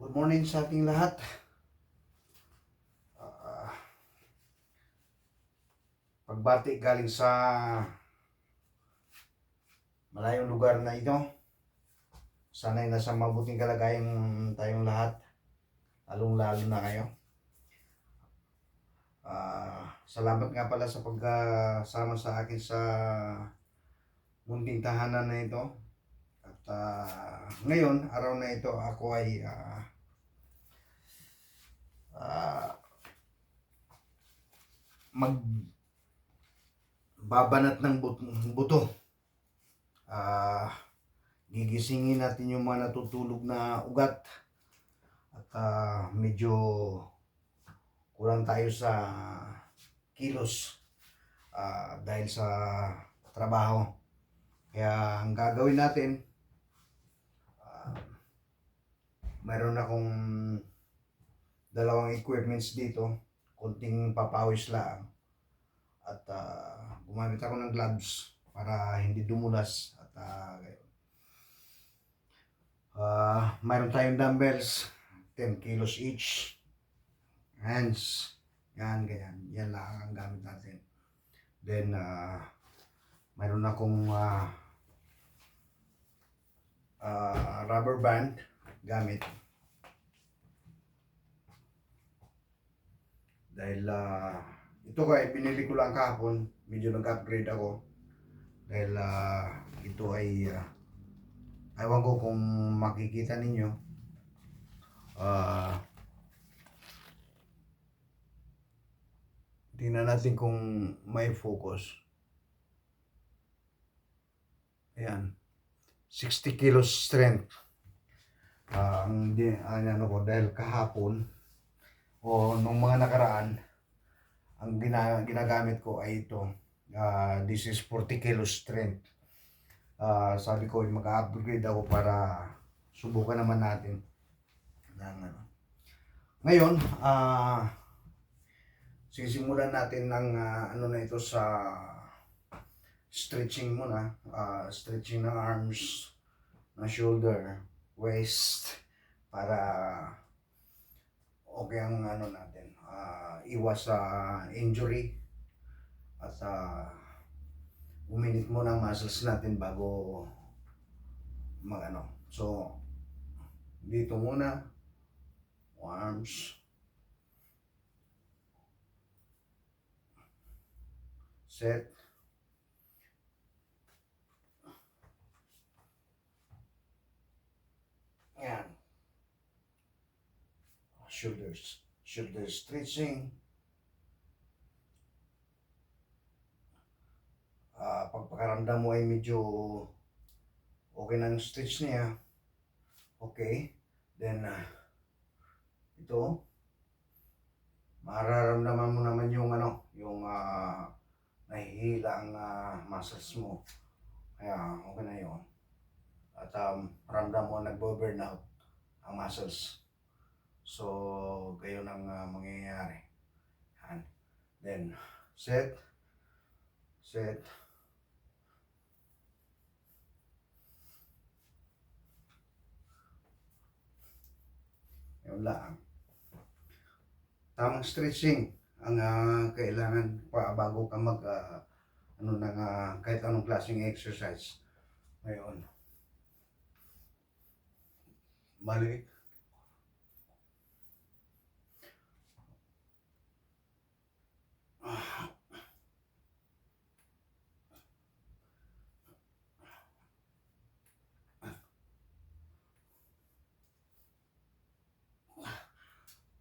Good morning sa ating lahat. Ah, Pagbati galing sa malayong lugar na ito. Sana'y nasa mabuting kalagayan tayong lahat. Lalong-lalo na kayo. Salamat nga pala sa pagsama sa akin sa munting tahanan na ito. At ngayon, araw na ito, ako ay magbabanat ng buto. Gigisingin natin yung mga natutulog na ugat. At medyo kulang tayo sa kilos dahil sa trabaho. Kaya ang gagawin natin, mayroon akong dalawang equipments dito, konting papawis lang. At gumamit ako ng gloves para hindi dumulas. At mayroon tayong dumbbells, 10 kilos each. Hands, yan, ganyan. Yan lang ang gamit natin. Then, mayroon akong rubber band gamit. Dahil ito ay binili ko lang kahapon, medyo nag-upgrade ako. Dahil ito ay ewan ko kung makikita ninyo. Tingnan natin kung may focus. Ayan. 60 kilos strength. Ano ko, dahil kahapon o nung mga nakaraan, ang ginagamit ko ay ito. This is 40 kilos strength. Sabi ko mag-upgrade ako para subukan naman natin. Ngayon, sisimulan natin ng ano na ito sa stretching muna. Stretching ng arms, ng shoulder, waist, para okay ang ano natin, iwas sa injury at uminit muna ang muscles natin bago mag-ano. So, dito muna, arms, set, yan, shoulder stretching. Pagpakaramdam mo ay medyo okay na yung stretch niya, okay, then ito, mararamdaman mo naman yung ano, yung nahihila ang muscles mo. Kaya okay na yun. At ramdam mo nagbo-burnout ang muscles. So, gayon ang mangyayari. Yan. Then, set. Yun lang. Tamang stretching ang kailangan pa bago ka mag ano ng kahit anong klaseng exercise. Ngayon, maliit.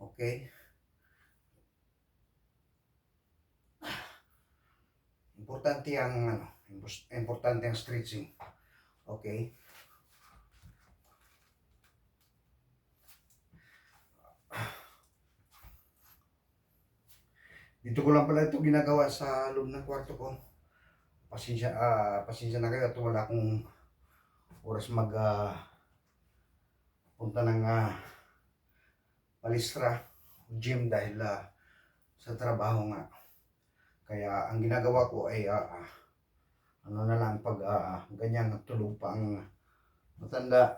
Okay. Importante ang ano, importante ang stretching. Okay. Dito ko lang pala ito ginagawa sa loob ng kwarto ko. Pasensya na kayo at wala akong oras mag punta ng palistra, gym dahil sa trabaho nga. Kaya ang ginagawa ko ay ano na lang pag ganyan natulog pa ang matanda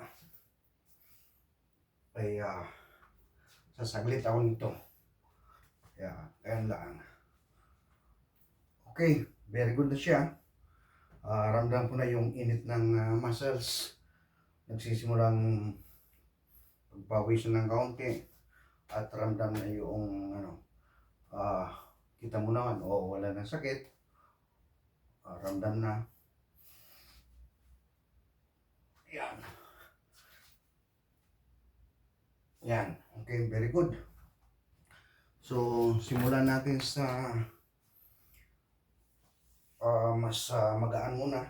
Okay, sasaglit ako nito. Ayan lang. Okay, very good na siya. Ramdam ko na yung init ng muscles. Nagsisimulang pagpawisan ng kaunti. At ramdam na yung kita mo naman, wala ng sakit. Ramdam na. Yan. Yan. Okay, very good. So, simulan natin sa mas magaan muna.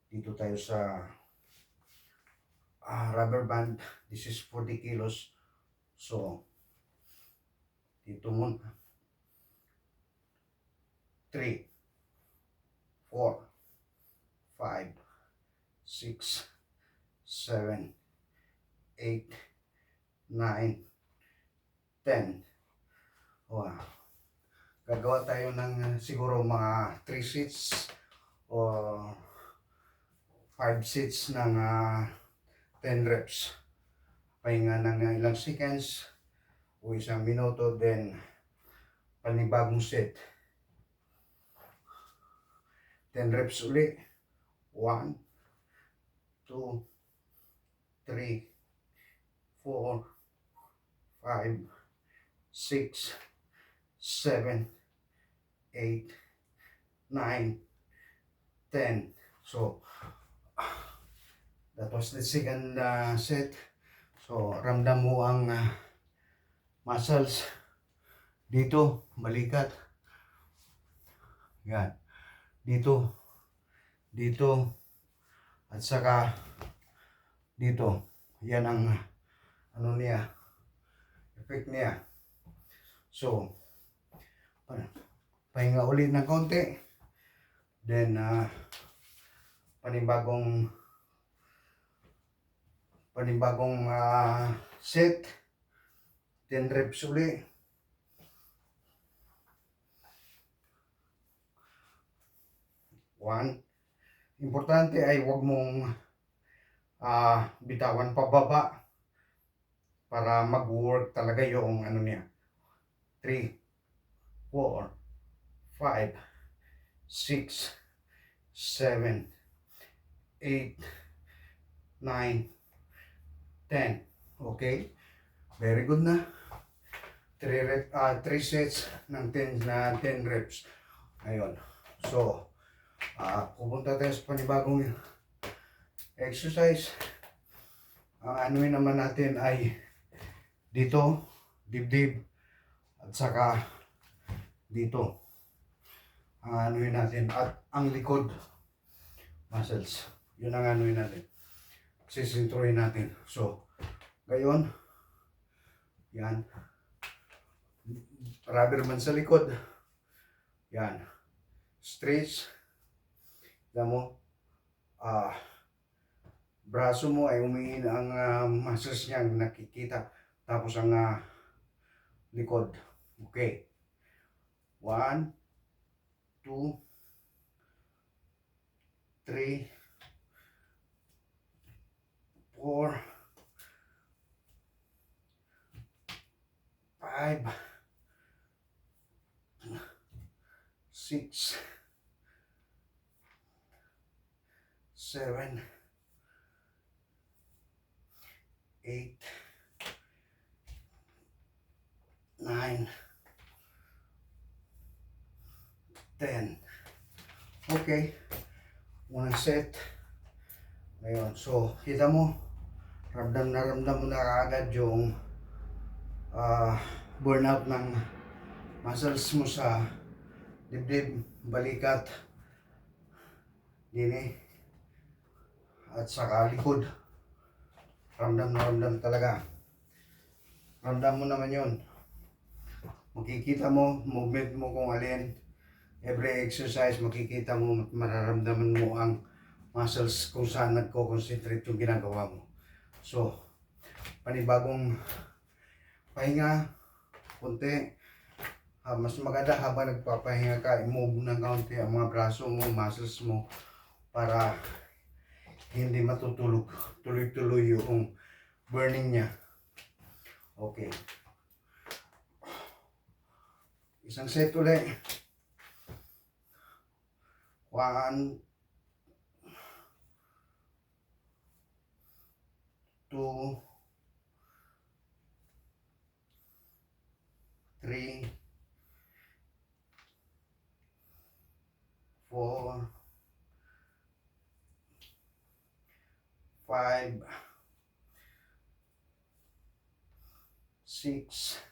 Dito tayo sa rubber band. This is 40 kilos. So, dito muna. 3, 4, 5, 6, 7, 8, 9, 10. Wow. Gagawa tayo ng siguro mga 3 sets o 5 sets ng 10 reps. Pahinga ng ilang seconds o isang minuto, then panibagong set. 10 reps uli. 1, 2, 3, 4, 5, 6, 7, 8, 9, 10. So, that was the second set. So, ramdam mo ang muscles dito, balikat. Yan. Dito, dito, at saka dito. Yan ang ano niya, effect niya. So, pahinga ulit ng konti. Then, panibagong set. 10 reps ulit. One. Importante ay huwag mong bitawan pababa para mag-work talaga yung ano niya. 3, 4, 5, 6, 7, 8, 9, 10. Okay? Very good na. 3 sets ng 10 reps. Ayun. So, pupunta tayo sa panibagong exercise. Ang anuin naman natin ay dito, dibdib, at saka dito. Ang anuin natin at ang likod muscles. Yun ang anuin natin. Sisinturin natin. So, gayon. Yan. Rubber band sa likod. Yan. Stretch. Alam mo, braso mo ay umiin ang muscles niya nakikita. Tapos ang likod. Okay. 1, 2, 3, 4, 5, 6, 7, 8, 9, 10. Okay. Unang set. Ngayon. So, kita mo, ramdam mo na agad yung burnout ng muscles mo sa dibdib, balikat, dini, at saka likod. Ramdam na ramdam talaga. Ramdam mo naman yun. Makikita mo, movement mo kung alin. Every exercise, makikita mo, mararamdaman mo ang muscles kung saan nagko-concentrate yung ginagawa mo. So, panibagong pahinga, kunti. Mas maganda habang nagpapahinga ka, i-move ng kaunti ang mga braso mo, muscles mo, para hindi matutulog, tuloy-tuloy yung burning niya. Okay. Isang set ulit. 1, 2, 3, 4, 5, 6,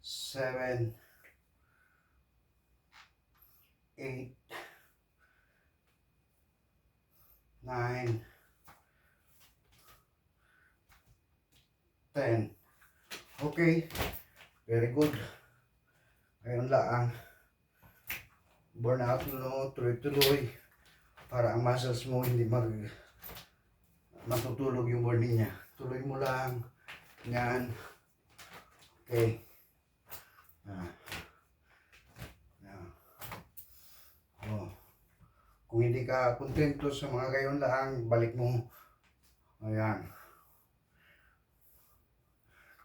7, 8, 9, 10. Okay. Very good. Ngayon lang. Burnout mo, tuloy-tuloy. Para ang muscles mo hindi matutulog yung burning niya. Tuloy mo lang. Yan. Okay. Oh. Kung hindi ka kontento sa mga gayon lang, balik mo. Ayan.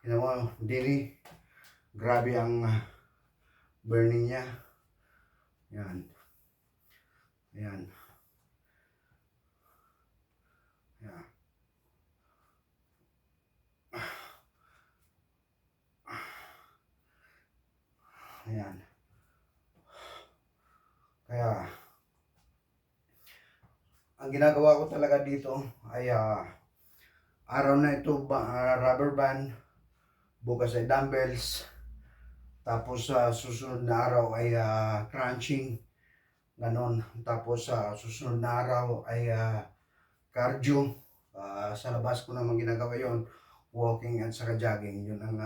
Ginawa, dili. Grabe ang burning niya. Yan. Yan. Yan. Ayan. Kaya, ang ginagawa ko talaga dito ay araw na ito, rubber band, bukas ay dumbbells, tapos sa susunod na araw ay crunching, ganon. Tapos sa susunod na araw ay cardio. Sa labas ko naman ginagawa yon, walking at saka jogging. Yun ang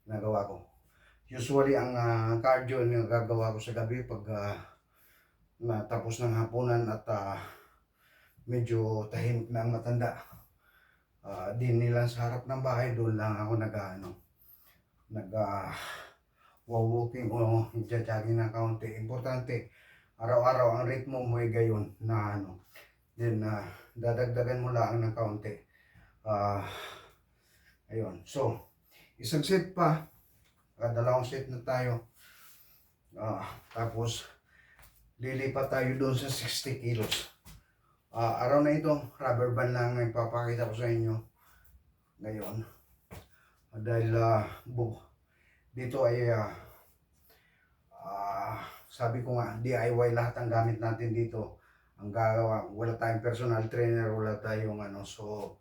ginagawa ko. Usually ang cardio yung gagawa ko sa gabi pag natapos ng hapunan at medyo tahimik na ang matanda. Din nila sa harap ng bahay, doon lang ako walking o jogging ng kaunti. Importante, araw-araw ang ritmo mo ay gayon na then dadagdagan mo lang ng kaunti. Ayun. So, isang set pa, dalawang set na tayo. Tapos lilipat tayo doon sa 60 kilos. Araw na ito, rubber band lang ang ipapakita ko sa inyo ngayon. Dahil dito ay sabi ko nga, DIY lahat ang gamit natin dito. Ang gagawa, wala tayong personal trainer, wala tayong so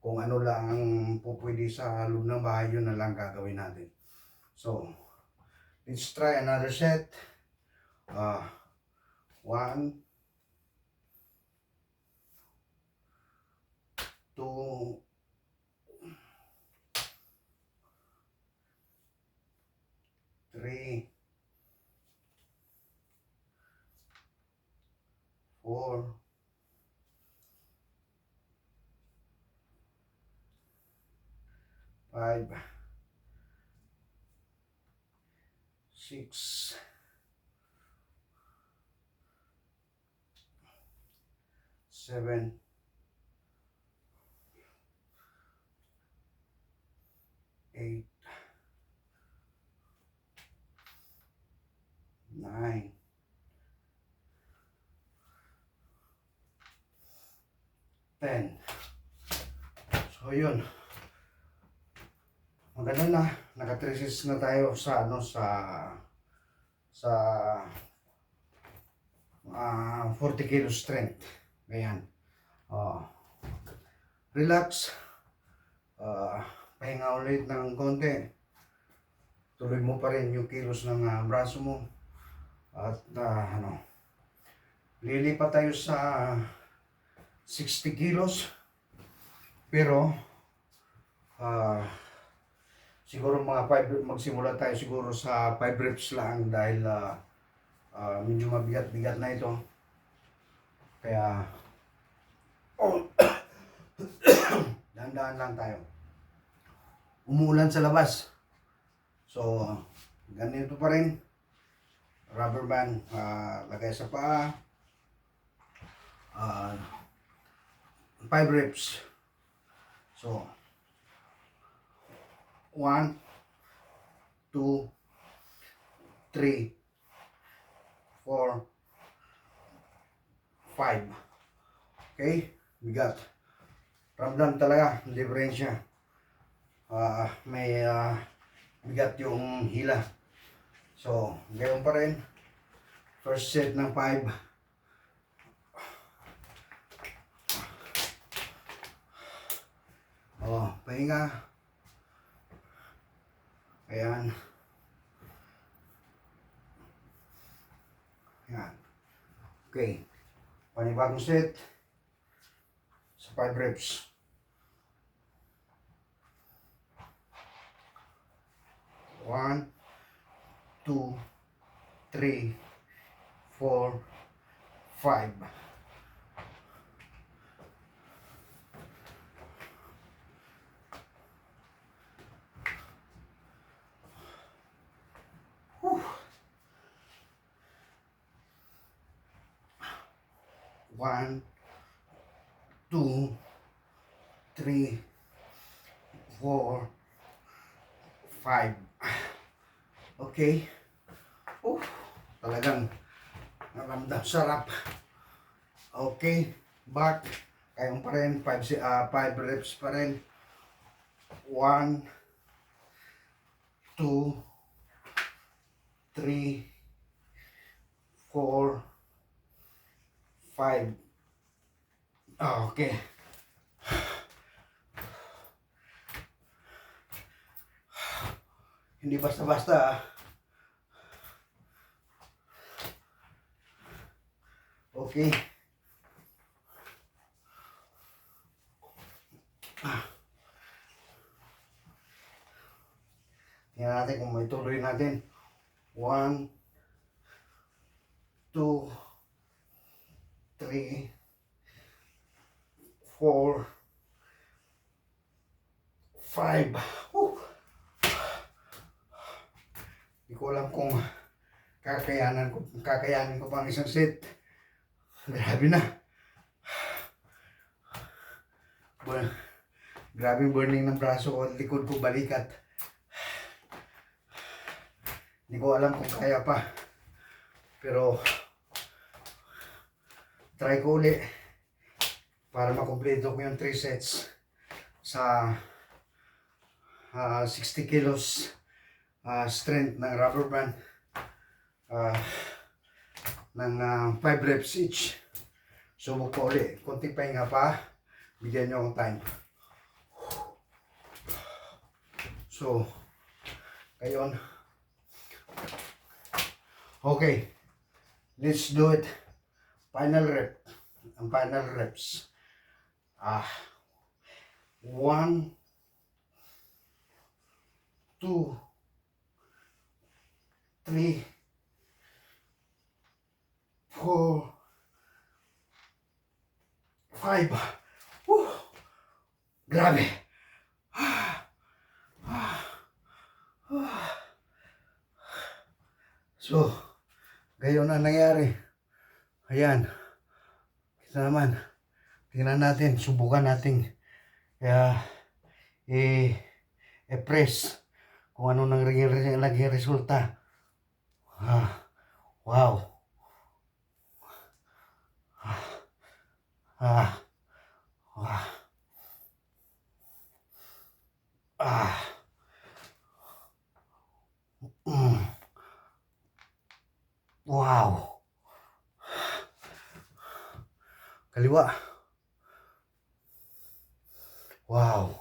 kung ano lang ang pupwede sa loob ng bahay, yun na lang gagawin natin. So, let's try another set. 1, 2, 3, 4, 5, 6, 7, 8, 9, 10. So yun. Maganda na, naka-3 na tayo sa 40 kilo strength. Ayan. Relax. Pahinga ulit ng konti. Tuloy mo pa rin yung kilos ng braso mo. At lilipat tayo sa 60 kilos. Pero siguro magsimula tayo siguro sa 5 reps lang dahil medyo mabigat-bigat na ito. Kaya dahan-dahan lang tayo. Umuulan sa labas. So, ganito pa rin. Rubber band, lagay sa paa. 5 reps. So, 1, 2, 3, 4, 5. Okay? Bigat. Ramdam talaga, diferensya. May bigat yung hila. So, gayon pa rin. First set ng 5. Oh, pahinga. Ayan. Ayan. Okay. Panibagong set sa 5 reps. 1, 2, 3, 4, 5. Whew. 1, 2, 3, 4, 5. Okay. Talagang naramdam sarap. Okay. Back. Kayong pa rin. 5 reps pa rin. 1, 2, 3, 4, 5. Okay. Hindi basta-basta. Okay. Tingnan natin kung may tuloy natin. 1, 2, 3, 4, 5. Hindi ko alam kung kakayanin ko pang isang set. Grabe na. Grabe burning ng braso ko, likod ko, balikat. Hindi ko alam kung kaya pa. Pero try ko ulit para makumpleto ko yung 3 sets sa 60 kilos strength ng rubber band ng 5 reps each. Subok ko ulit. Kunting pahinga pa. Bigyan nyo akong time. So, ngayon. Okay. Let's do it. Final rep. Ang final reps. 1, 2, 3, 4, 5. Grabe. So, gayon na nangyari. Ayan. Kita naman. Tingnan natin. Subukan natin. I-press kung ano nang naging resulta. Wow. Wow. Kaliwa. Wow.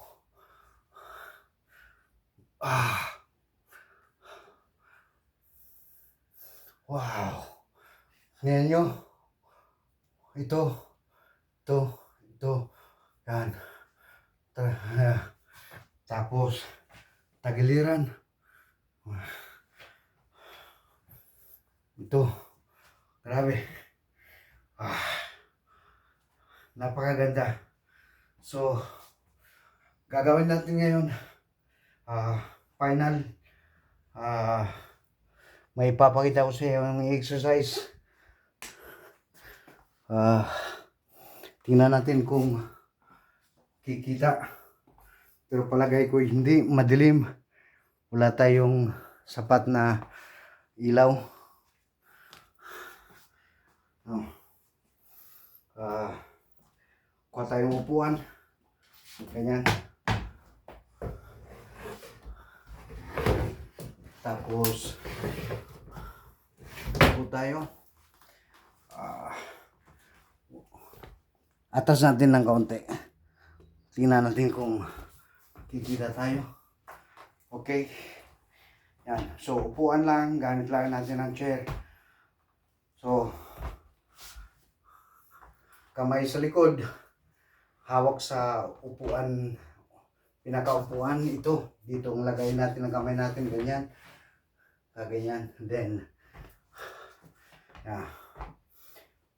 Wow. Ngayon nyo. Ito. Yan. Tapos, tagiliran. Ito. Grabe. Napakaganda. So, gagawin natin ngayon. Final. May ipapakita ko sa iyo ng exercise. Tingnan natin kung kikita. Pero palagay ko hindi, madilim. Wala tayong sapat na ilaw. Oh. Kuha tayong upuan. Ganyan. Tapos, upo tayo. Atas natin ng kaunti. Tingnan natin kung kikita tayo. Okay. Yan. So, upuan lang. Gamit lang natin ang chair. So, kamay sa likod. Hawak sa upuan. Pinakaupuan. Ito. Dito ang lagay natin ang kamay natin. Ganyan. Ganyan. Then,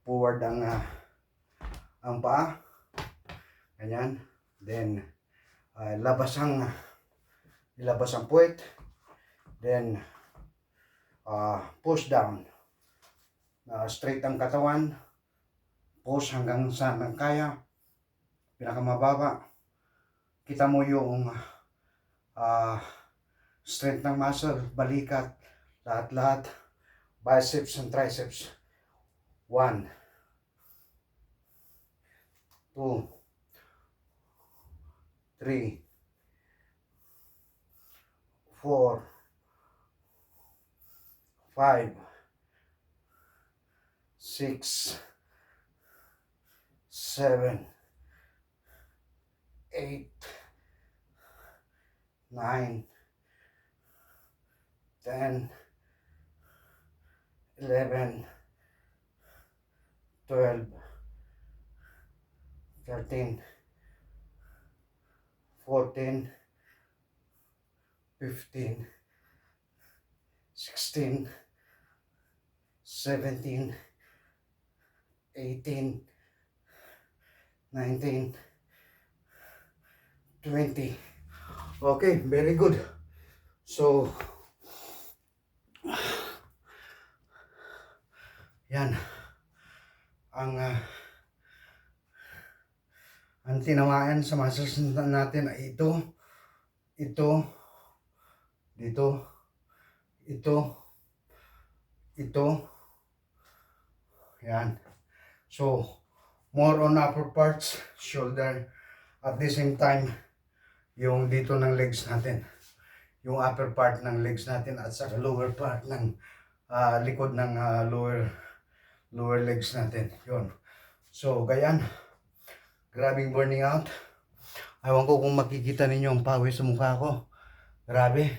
forward ang paa. Ganyan. Then, ilabas ang puwet. Then, push down. Straight ang katawan. Push hanggang saan ang kaya. Pinakamababa. Kita mo yung strength ng muscle, balikat, lahat-lahat. Biceps and triceps. 1, 2, 3, 4, 5, 6, 7, 8, 9, 10, 11, 12, 13, 14, 15, 16, 17, 18, 19, 20. Okay, very good. So, yan. Ang tinamaan sa muscles natin ay ito, dito, ito, yan. So, more on upper parts, shoulder, at the same time, yung dito ng legs natin, yung upper part ng legs natin at sa lower part ng likod ng lower legs natin. Yun. So, ganyan. Grabing burning out. Ewan ko kung makikita ninyo ang pawis sa mukha ko. Grabe.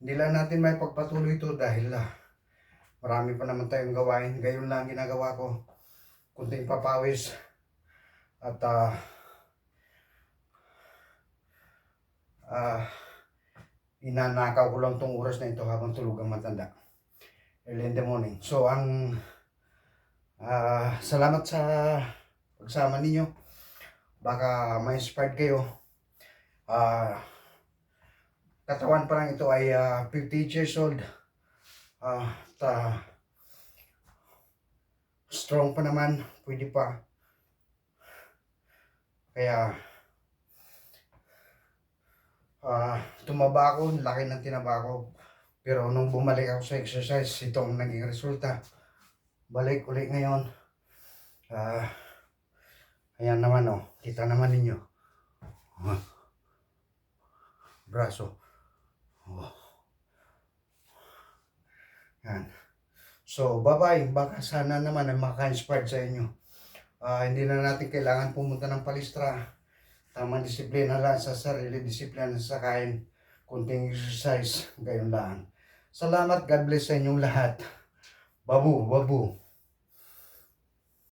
Hindi lang natin may pagpatuloy ito dahil marami pa naman tayong gawain. Gayon lang ginagawa ko. Kunting papawis. At inanakaw ko lang tong oras na ito habang tulog ang matanda. Early in the morning. So, salamat sa pagsama ninyo. Baka ma-inspired kayo. Katawan pa lang ito ay 50 years old. Strong pa naman. Pwede pa. Kaya tumaba ako. Laki ng tinaba ko. Pero nung bumalik ako sa exercise, itong naging resulta. Balik ulit ngayon. Ayan naman kita naman ninyo. Braso. Yan. So, bye-bye. Baka sana naman ay maka-inspired sa inyo. Hindi na natin kailangan pumunta ng palistra. Tamang disiplina lang sa sarili, disiplina sa kain, kunting exercise, gayon lang. Salamat, God bless sa inyong lahat. Babu, babu.